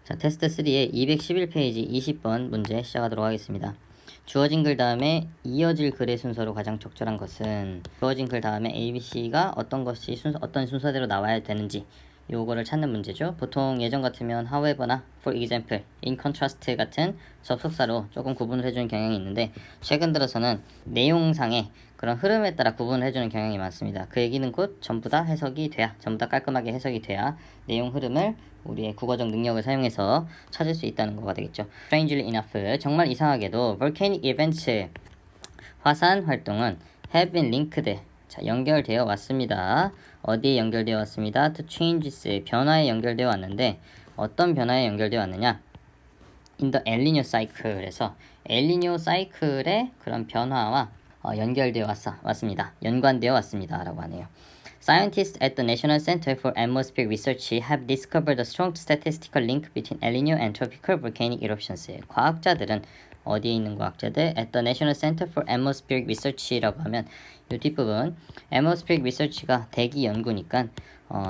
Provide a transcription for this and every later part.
자, 테스트 3의 211페이지 20번 문제 시작하도록 하겠습니다. 주어진 글 다음에 이어질 글의 순서로 가장 적절한 것은 주어진 글 다음에 A, B, C가 어떤 순서대로 나와야 되는지 요거를 찾는 문제죠. 보통 예전 같으면 however나 for example, in contrast 같은 접속사로 조금 구분을 해주는 경향이 있는데 최근 들어서는 내용상의 그런 흐름에 따라 구분을 해주는 경향이 많습니다. 그 얘기는 곧 전부 다 해석이 돼야, 전부 다 깔끔하게 해석이 돼야 내용 흐름을 우리의 국어적 능력을 사용해서 찾을 수 있다는 거가 되겠죠. Strangely enough, 정말 이상하게도 volcanic events, 화산 활동은 have been linked, 자, 연결되어 왔습니다. 어디에 연결되어 왔습니다? To changes, 변화에 연결되어 왔는데 어떤 변화에 연결되어 왔느냐? In the El Niño cycle에서 엘니뇨 사이클의 그런 변화와 연결되어 왔습니다. 연관되어 왔습니다. 라고 하네요. Scientists at the National Center for Atmospheric Research have discovered a strong statistical link between El Niño and tropical volcanic eruptions. 과학자들은 어디에 있는 과학자들? At the National Center for Atmospheric Research라고 하면 이 뒷부분 Atmospheric Research가 대기 연구니까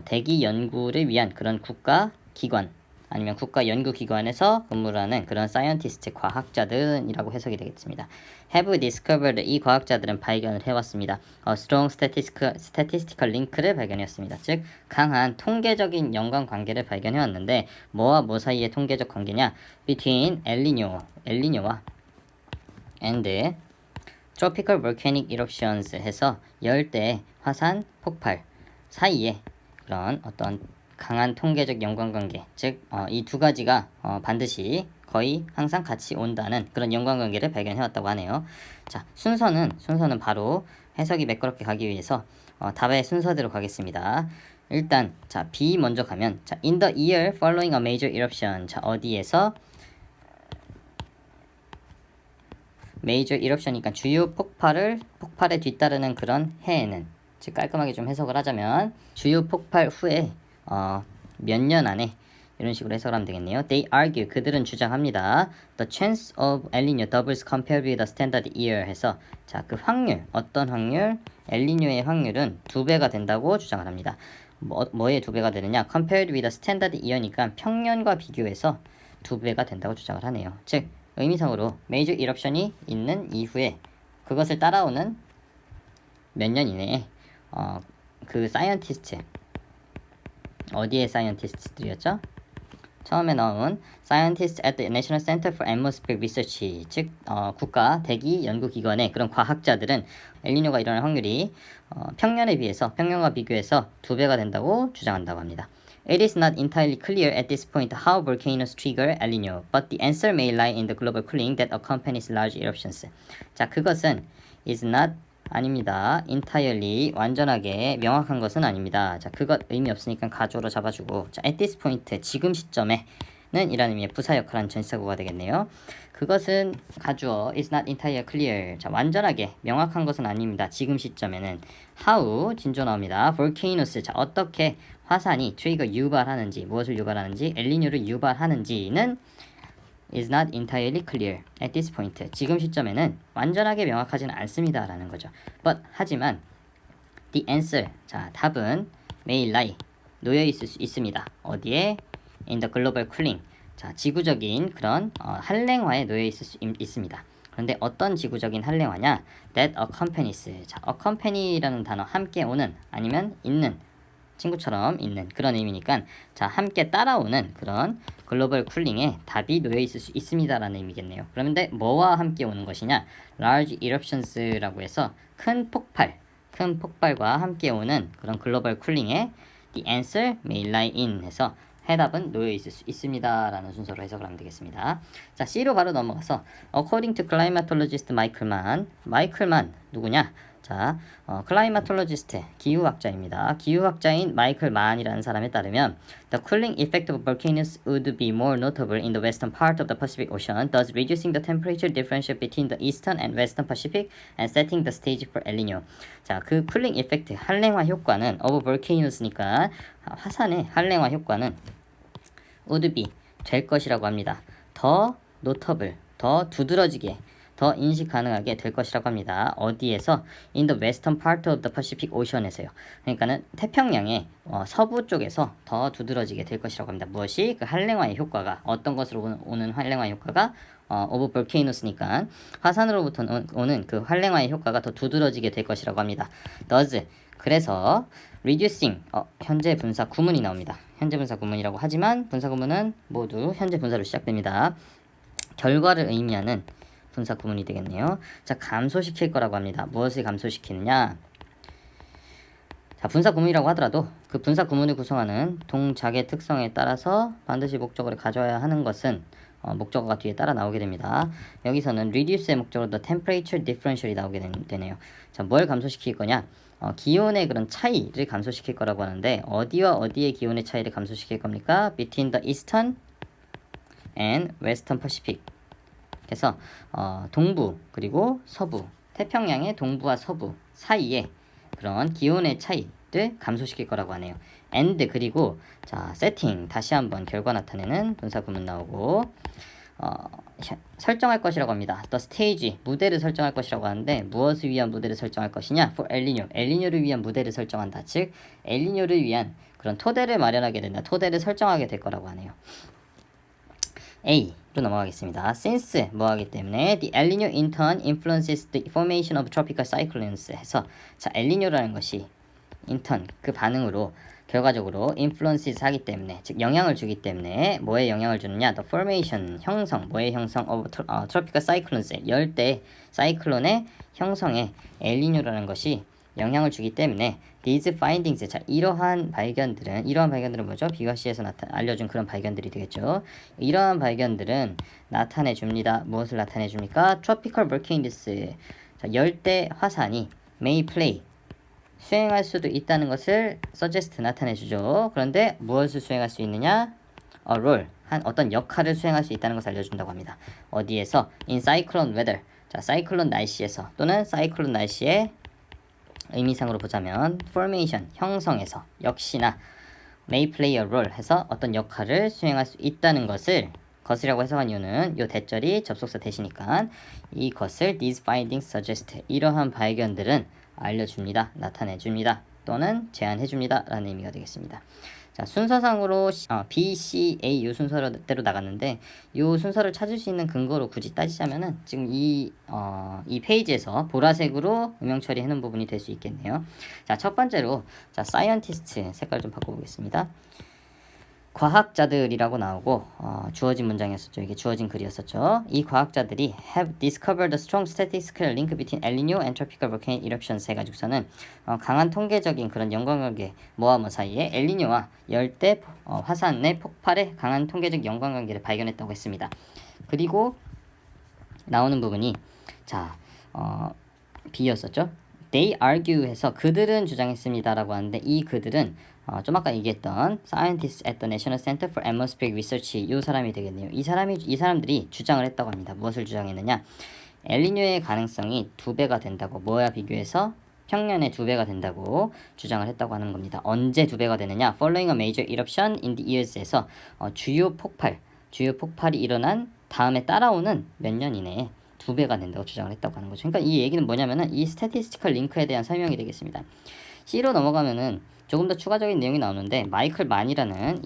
대기 연구를 위한 그런 국가 기관 아니면 국가 연구기관에서 근무하는 그런 사이언티스트 과학자들이라고 해석이 되겠습니다. Have discovered, 이 과학자들은 발견을 해왔습니다. Strong statistical link를 발견했습니다. 즉 강한 통계적인 연관관계를 발견해왔는데 뭐와 뭐 사이의 통계적 관계냐? Between 엘니뇨와 and tropical volcanic eruptions 해서 열대 화산 폭발 사이에 그런 어떤 강한 통계적 연관관계, 즉 이 두 가지가 반드시 거의 항상 같이 온다는 그런 연관관계를 발견해왔다고 하네요. 자, 순서는 바로 해석이 매끄럽게 가기 위해서 답의 순서대로 가겠습니다. 일단 자, B 먼저 가면 자, in the year following a major eruption, 자, 어디에서 major eruption이니까 주요 폭발에 뒤따르는 그런 해에는, 즉 깔끔하게 좀 해석을 하자면 주요 폭발 후에 몇 년 안에 이런 식으로 해석을 하면 되겠네요. They argue, 그들은 주장합니다. The chance of El Niño doubles compared with the standard year 해서 자, 그 확률, 어떤 확률? 엘니뇨의 확률은 2배가 된다고 주장을 합니다. 뭐에 2배가 되느냐? Compared with the standard year니까 평년과 비교해서 2배가 된다고 주장을 하네요. 즉 의미상으로 major eruption이 있는 이후에 그것을 따라오는 몇 년 이내에 그 사이언티스트, 어디의 사이언티스트들이었죠? 처음에 나온 Scientists at the National Center for Atmospheric Research, 즉 국가 대기 연구기관의 그런 과학자들은 엘니뇨가 일어날 확률이 평년과 비교해서 2배가 된다고 주장한다고 합니다. It is not entirely clear at this point how volcanoes trigger El Niño, but the answer may lie in the global cooling that accompanies large eruptions. 자, 그것은 is not 아닙니다. entirely 완전하게 명확한 것은 아닙니다. 자, 그것 의미 없으니까 가주어로 잡아주고, 자, at this point 지금 시점에는 이라는 의미의 부사 역할한 전치사구가 되겠네요. 그것은 가주어 is not entirely clear. 자, 완전하게 명확한 것은 아닙니다. 지금 시점에는 how 진조 나옵니다. volcanoes, 자, 어떻게 화산이 트리거 유발하는지, 무엇을 유발하는지, 엘니뇨를 유발하는지는 is not entirely clear at this point. 지금 시점에는 완전하게 명확하지는 않습니다. 라는 거죠. But, 하지만 the answer, 자, 답은 may lie, 놓여 있을 수 있습니다. 어디에? In the global cooling. 자, 지구적인 그런 한랭화에 놓여 있을 수 있습니다. 그런데 어떤 지구적인 한랭화냐? That accompanies. 자, accompany라는 단어, 함께 오는, 아니면 있는, 친구처럼 있는 그런 의미니까 자, 함께 따라오는 그런 글로벌 쿨링에 답이 놓여 있을 수 있습니다라는 의미겠네요. 그런데 뭐와 함께 오는 것이냐? large eruptions라고 해서 큰 폭발과 함께 오는 그런 글로벌 쿨링에 the answer may lie in 해서 해답은 놓여 있을 수 있습니다라는 순서로 해석을 하면 되겠습니다. 자, C로 바로 넘어가서 according to climatologist 마이클 만 누구냐? 자, 클라이마톨로지스트, 기후학자입니다. 기후학자인 마이클 만이라는 사람에 따르면 The cooling effect of volcanoes would be more notable in the western part of the Pacific Ocean, thus reducing the temperature differential between the eastern and western Pacific and setting the stage for El Niño. 자, 그 쿨링 이펙트, 한랭화 효과는 of volcanoes니까 화산의 한랭화 효과는 would be, 될 것이라고 합니다. 더 notable, 더 두드러지게, 더 인식 가능하게 될 것이라고 합니다. 어디에서? In the western part of the Pacific Ocean에서요. 그러니까는 태평양의 서부 쪽에서 더 두드러지게 될 것이라고 합니다. 무엇이? 그 한랭화의 효과가 어떤 것으로 오는 한랭화의 효과가 오브 볼케이노스니까 화산으로부터 오는 그 한랭화의 효과가 더 두드러지게 될 것이라고 합니다. Does 그래서 reducing 현재 분사 구문이 나옵니다. 현재 분사 구문이라고 하지만 분사 구문은 모두 현재 분사로 시작됩니다. 결과를 의미하는 분사 구문이 되겠네요. 자, 감소시킬 거라고 합니다. 무엇을 감소시키느냐? 자, 분사 구문이라고 하더라도 그 분사 구문을 구성하는 동작의 특성에 따라서 반드시 목적어를 가져야 하는 것은 목적어가 뒤에 따라 나오게 됩니다. 여기서는 reduce의 목적어로 the temperature differential이 나오게 되네요. 자, 뭘 감소시킬 거냐? 기온의 그런 차이를 감소시킬 거라고 하는데 어디와 어디의 기온의 차이를 감소시킬 겁니까? Between the eastern and western Pacific. 그래서 동부 그리고 서부, 태평양의 동부와 서부 사이에 그런 기온의 차이를 감소시킬 거라고 하네요. and 그리고 자 setting 다시 한번 결과 나타내는 분사 구문 나오고 설정할 것이라고 합니다. The stage 무대를 설정할 것이라고 하는데 무엇을 위한 무대를 설정할 것이냐? For 엘니뇨 엘니뇨를 위한 무대를 설정한다. 즉 엘니뇨를 위한 그런 토대를 마련하게 된다. 토대를 설정하게 될 거라고 하네요. A로 넘어가겠습니다. Since 뭐하기 때문에 the El Niño in turn influences the formation of tropical cyclones 해서 자 엘니뇨라는 것이 in turn 그 반응으로 결과적으로 influences 하기 때문에 즉 영향을 주기 때문에 뭐에 영향을 주느냐? The formation 형성 뭐의 형성 of tropical cyclones 열대 사이클론의 형성에 엘니뇨라는 것이 영향을 주기 때문에 these findings 자 이러한 발견들은 뭐죠? 비과시에서 알려준 그런 발견들이 되겠죠. 이러한 발견들은 나타내 줍니다. 무엇을 나타내 줍니까? tropical volcanoes 자 열대 화산이 may play 수행할 수도 있다는 것을 suggest 나타내 주죠. 그런데 무엇을 수행할 수 있느냐? a role 한 어떤 역할을 수행할 수 있다는 것을 알려준다고 합니다. 어디에서? in cyclone weather 자 사이클론 날씨에서 또는 사이클론 날씨의 의미상으로 보자면 formation 형성에서 역시나 may play a role 해서 어떤 역할을 수행할 수 있다는 것이라고 해석한 이유는 요 대절이 접속사 대시니까 이것을 these findings suggest 이러한 발견들은 알려줍니다. 나타내줍니다. 또는 제안해줍니다. 라는 의미가 되겠습니다. 자, 순서상으로 B, C, A 요 순서대로 나갔는데 요 순서를 찾을 수 있는 근거로 굳이 따지자면은 지금 이 페이지에서 보라색으로 음영 처리하는 부분이 될 수 있겠네요. 자, 첫 번째로 자, scientist 색깔 좀 바꿔보겠습니다. 과학자들이라고 나오고 주어진 문장이었었죠. 이게 주어진 글이었었죠. 이 과학자들이 have discovered a strong statistical link between El Niño and tropical volcanic eruptions 해가지고서는 강한 통계적인 그런 연관관계 뭐와 사이에 엘니뇨와 열대 화산의 폭발에 강한 통계적 연관관계를 발견했다고 했습니다. 그리고 나오는 부분이 자 B였었죠. They argue 해서 그들은 주장했습니다라고 하는데 이 그들은 좀 아까 얘기했던 Scientists at the National Center for Atmospheric Research 이 사람이 되겠네요. 이 사람들이 주장을 했다고 합니다. 무엇을 주장했느냐? 엘니뇨의 가능성이 2배가 된다고 뭐야 비교해서 평년의 2배가 된다고 주장을 했다고 하는 겁니다. 언제 2배가 되느냐? Following a major eruption in the years에서 주요 폭발이 일어난 다음에 따라오는 몇 년 이내에 2배가 된다고 주장을 했다고 하는 거죠. 그러니까 이 얘기는 뭐냐면은 이 스태티스티컬 링크에 대한 설명이 되겠습니다. C로 넘어가면은 조금 더 추가적인 내용이 나오는데 마이클 만이라는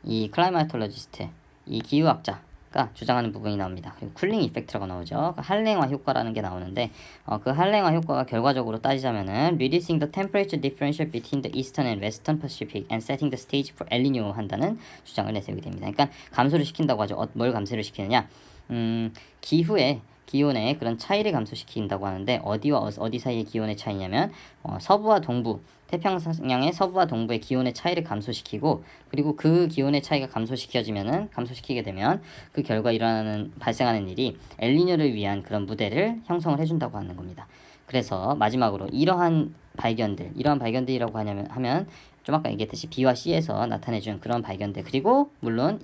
이 클라이마톨로지스트 이 기후학자가 주장하는 부분이 나옵니다. 그리고 쿨링 이펙트라고 나오죠. 한랭화 효과라는 게 나오는데 그 한랭화 효과가 결과적으로 따지자면은 reducing the temperature differential between the eastern and western Pacific and setting the stage for El Niño 한다는 주장을 내세우게 됩니다. 그러니까 감소를 시킨다고 하죠. 뭘 감소를 시키느냐? 기온의 그런 차이를 감소시킨다고 하는데 어디와 어디 사이의 기온의 차이냐면 서부와 동부 태평양의 서부와 동부의 기온의 차이를 감소시키고 그리고 그 기온의 차이가 감소시키게 되면 그 결과 발생하는 일이 엘니뇨를 위한 그런 무대를 형성을 해준다고 하는 겁니다. 그래서 마지막으로 이러한 발견들이라고 하면 좀 아까 얘기했듯이 B와 C에서 나타내준 그런 발견들 그리고 물론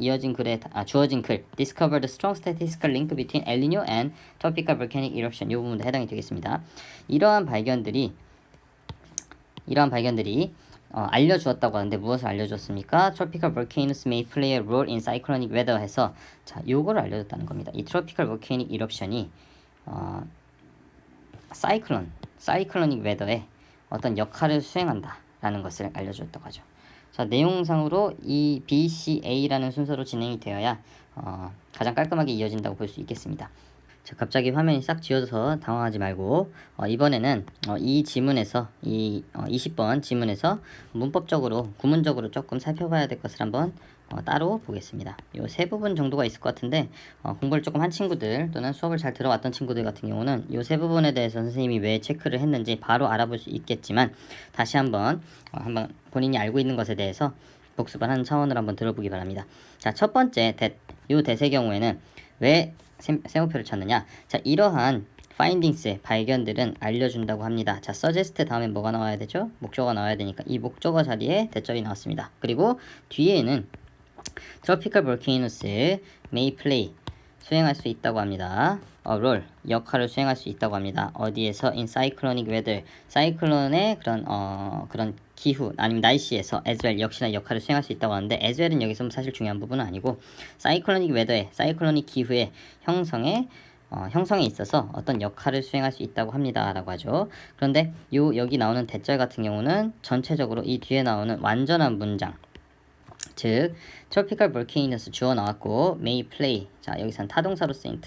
주어진 글 Discovered strong statistical link between El Niño and tropical volcanic eruption 이 부분도 해당이 되겠습니다. 이러한 발견들이 알려주었다고 하는데 무엇을 알려주었습니까? Tropical volcanoes may play a role in cyclonic weather 해서 자, 요거를 알려줬다는 겁니다. 이 tropical volcanic eruption이 사이클로닉 웨더에 어떤 역할을 수행한다라는 것을 알려주었다고 하죠. 자, 내용상으로 이 B, C, A라는 순서로 진행이 되어야 가장 깔끔하게 이어진다고 볼 수 있겠습니다. 자, 갑자기 화면이 싹 지워져서 당황하지 말고 이번에는 이 지문에서 20번 지문에서 문법적으로 구문적으로 조금 살펴봐야 될 것을 한번 따로 보겠습니다. 요 세 부분 정도가 있을 것 같은데 공부를 조금 한 친구들 또는 수업을 잘 들어왔던 친구들 같은 경우는 요 세 부분에 대해서 선생님이 왜 체크를 했는지 바로 알아볼 수 있겠지만 다시 한번 본인이 알고 있는 것에 대해서 복습을 하는 차원으로 한번 들어보기 바랍니다. 자, 첫 번째 요 대세 경우에는 왜 세모표를 쳤느냐? 자, 이러한 findings 발견들은 알려준다고 합니다. 자, suggest 다음에 뭐가 나와야 되죠? 목적어가 나와야 되니까 이 목적어 자리에 대절이 나왔습니다. 그리고 뒤에는 tropical volcanoes may play 수행할 수 있다고 합니다. role 역할을 수행할 수 있다고 합니다. 어디에서? in cyclonic weather 사이클론의 그런 기후 아니면 날씨에서 as well 역시나 역할을 수행할 수 있다고 하는데 as well은 여기서 사실 중요한 부분은 아니고 cyclonic weather의 사이클로닉 기후의 형성에 있어서 어떤 역할을 수행할 수 있다고 합니다 라고 하죠. 그런데 여기 나오는 대절 같은 경우는 전체적으로 이 뒤에 나오는 완전한 문장 즉 tropical volcanoes 주어 나왔고 may play 자 여기선 타동사로 쓰인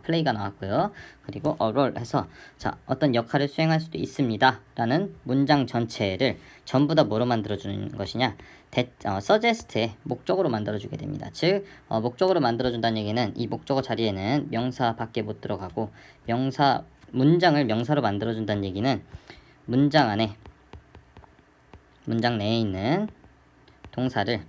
play가 나왔고요. 그리고 a role 해서 자 어떤 역할을 수행할 수도 있습니다 라는 문장 전체를 전부 다 뭐로 만들어주는 것이냐 suggest의 목적으로 만들어주게 됩니다. 즉 목적으로 만들어준다는 얘기는 이 목적어 자리에는 명사 밖에 못 들어가고 문장을 명사로 만들어준다는 얘기는 문장 내에 있는 동사를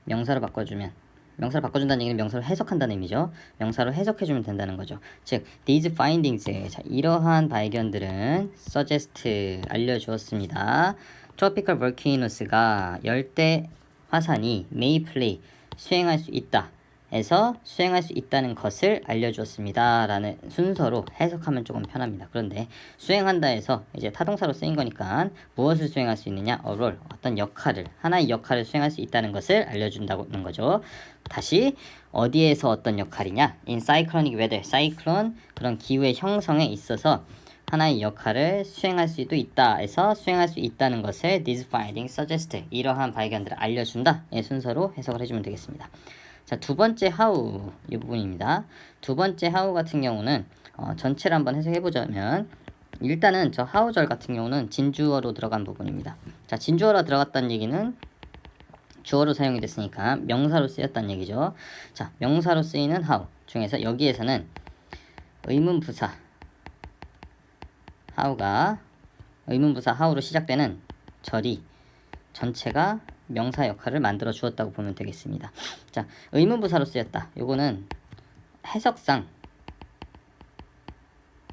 명사로 바꿔준다는 얘기는 명사로 해석한다는 의미죠. 명사로 해석해주면 된다는 거죠. 즉, these findings, 자, 이러한 발견들은 suggest, 알려주었습니다. tropical volcanoes가 열대 화산이 may play, 수행할 수 있다. 에서 수행할 수 있다는 것을 알려주었습니다. 라는 순서로 해석하면 조금 편합니다. 그런데 수행한다 해서 이제 타동사로 쓰인 거니까 무엇을 수행할 수 있느냐? a role, 어떤 역할을, 하나의 역할을 수행할 수 있다는 것을 알려준다는 거죠. 다시 어디에서 어떤 역할이냐? in cyclonic weather, 사이클론 그런 기후의 형성에 있어서 하나의 역할을 수행할 수도 있다 해서 수행할 수 있다는 것을 these findings suggest, 이러한 발견들을 알려준다. 의 순서로 해석을 해주면 되겠습니다. 자, 두 번째 how 이 부분입니다. 두 번째 how 같은 경우는 전체를 한번 해석해보자면 일단은 저 how절 같은 경우는 진주어로 들어간 부분입니다. 자, 진주어로 들어갔다는 얘기는 주어로 사용이 됐으니까 명사로 쓰였다는 얘기죠. 자, 명사로 쓰이는 how 중에서 여기에서는 의문부사 how로 시작되는 절이 전체가 명사 역할을 만들어 주었다고 보면 되겠습니다. 자, 의문부사로 쓰였다. 요거는 해석상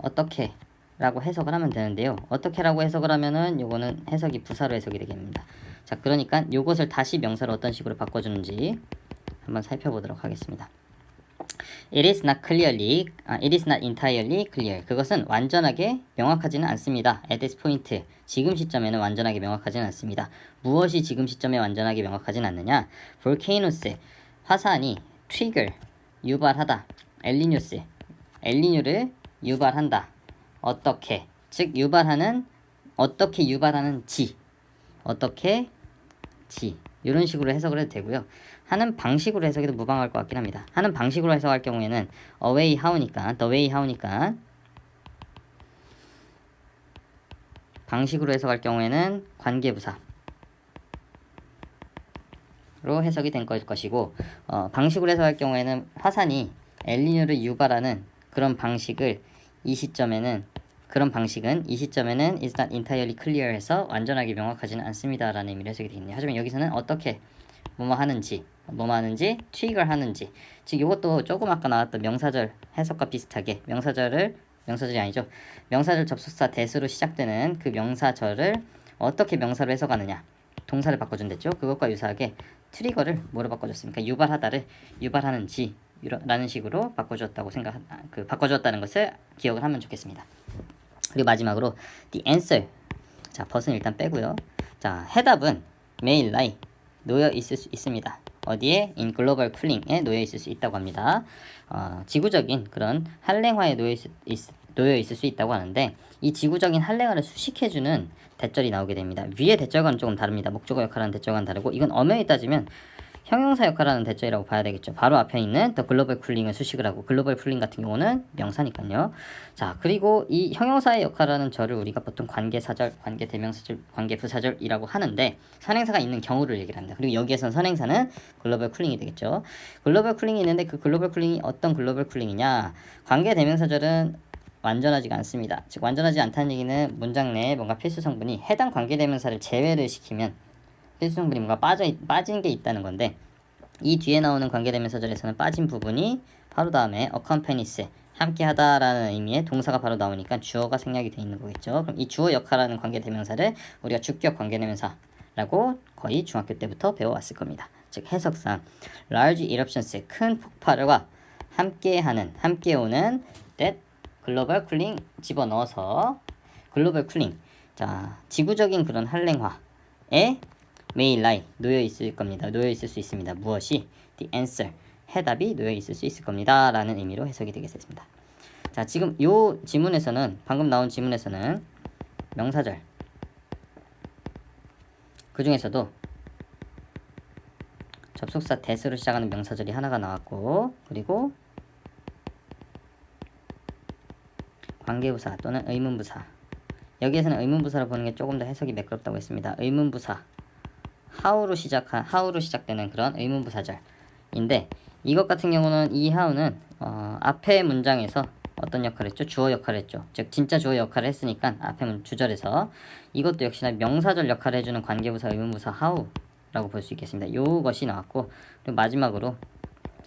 어떻게 라고 해석을 하면 되는데요. 어떻게 라고 해석을 하면은 요거는 해석이 부사로 해석이 되겠습니다. 자, 그러니까 요것을 다시 명사로 어떤 식으로 바꿔주는지 한번 살펴보도록 하겠습니다. It is not entirely clear. 그것은 완전하게 명확하지는 않습니다. At this point, 지금 시점에는 완전하게 명확하지는 않습니다. 무엇이 지금 시점에 완전하게 명확하지는 않느냐? Volcanoes, 화산이 trigger, 유발하다. 엘니뇨를 유발한다. 어떻게? 즉 어떻게 유발하는지. 이런 식으로 해석을 해도 되고요. 하는 방식으로 해석해도 무방할 것 같긴 합니다. 하는 방식으로 해석할 경우에는 the way how니까 방식으로 해석할 경우에는 관계부사로 해석이 된 것이고 방식으로 해석할 경우에는 화산이 엘니뇨를 유발하는 그런 방식은 이 시점에는 is not entirely clear 해서 완전하게 명확하지는 않습니다 라는 의미로 해석이 되겠네요. 하지만 여기서는 어떻게 뭐뭐 하는지 트리거 하는지 즉 이것도 조금 아까 나왔던 명사절 해석과 비슷하게 명사절 접속사 대수로 시작되는 그 명사절을 어떻게 명사로 해석하느냐 동사를 바꿔준댔죠. 그것과 유사하게 트리거를 뭐로 바꿔줬습니까? 유발하는지 라는 식으로 바꿔주었다는 것을 기억을 하면 좋겠습니다. 그리고 마지막으로 the answer 자 벗은 일단 빼고요. 자, 해답은 may lie 놓여 있을 수 있습니다. 어디에? in global cooling에 놓여 있을 수 있다고 합니다. 지구적인 그런 한랭화에 놓여 있을 수 있다고 하는데, 이 지구적인 한랭화를 수식해주는 대절이 나오게 됩니다. 위에 대절과는 조금 다릅니다. 목적어 역할하는 대절과는 다르고, 이건 엄연히 따지면 형용사 역할하는 대절이라고 봐야 되겠죠. 바로 앞에 있는 the global cooling을 수식을 하고, 글로벌 쿨링 같은 경우는 명사니까요. 자, 그리고 이 형용사의 역할하는 절을 우리가 보통 관계사절, 관계대명사절, 관계부사절이라고 하는데, 선행사가 있는 경우를 얘기를 합니다. 그리고 여기에선 선행사는 글로벌 쿨링이 되겠죠. 글로벌 쿨링이 있는데, 그 글로벌 쿨링이 어떤 글로벌 쿨링이냐? 관계대명사절은 완전하지가 않습니다. 즉, 완전하지 않다는 얘기는 문장 내에 뭔가 필수 성분이 해당 관계대명사를 제외를 시키면 필수 성분이 뭔가 빠진 게 있다는 건데, 이 뒤에 나오는 관계대명사절에서는 빠진 부분이 바로 다음에 accompanies 함께하다라는 의미의 동사가 바로 나오니까 주어가 생략이 되어 있는 거겠죠. 그럼 이 주어 역할하는 관계대명사를 우리가 주격 관계대명사라고 거의 중학교 때부터 배워왔을 겁니다. 즉, 해석상 large eruptions 큰 폭발과 함께 오는 that 글로벌 쿨링 집어넣어서 글로벌 쿨링, 자, 지구적인 그런 한랭화에 may lie 놓여 있을 겁니다. 놓여 있을 수 있습니다. 무엇이? the answer 해답이 놓여 있을 수 있을 겁니다. 라는 의미로 해석이 되겠습니다. 자, 지금 요 지문에서는, 방금 나온 지문에서는 명사절, 그 중에서도 접속사 that으로 시작하는 명사절이 하나가 나왔고, 그리고 관계부사 또는 의문부사, 여기에서는 의문부사로 보는 게 조금 더 해석이 매끄럽다고 했습니다. 의문부사 how로 시작되는 그런 의문부사절인데, 이것 같은 경우는 이 how는 앞에 문장에서 어떤 역할을 했죠? 주어 역할을 했죠. 즉, 진짜 주어 역할을 했으니까 앞에 주절에서 이것도 역시나 명사절 역할을 해주는 관계부사 의문부사 how라고 볼 수 있겠습니다. 요것이 나왔고, 그리고 마지막으로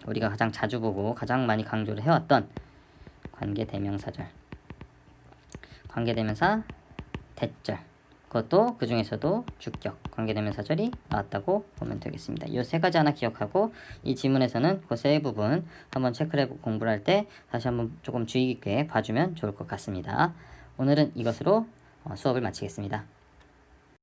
우리가 가장 자주 보고 가장 많이 강조를 해왔던 관계대명사절, 관계대명사 대절, 그것도 그 중에서도 주격 관계대명사절이 나왔다고 보면 되겠습니다. 이 세 가지 하나 기억하고, 이 지문에서는 그 세 부분 한번 체크를 해보고 공부를 할 때 다시 한번 조금 주의 깊게 봐주면 좋을 것 같습니다. 오늘은 이것으로 수업을 마치겠습니다.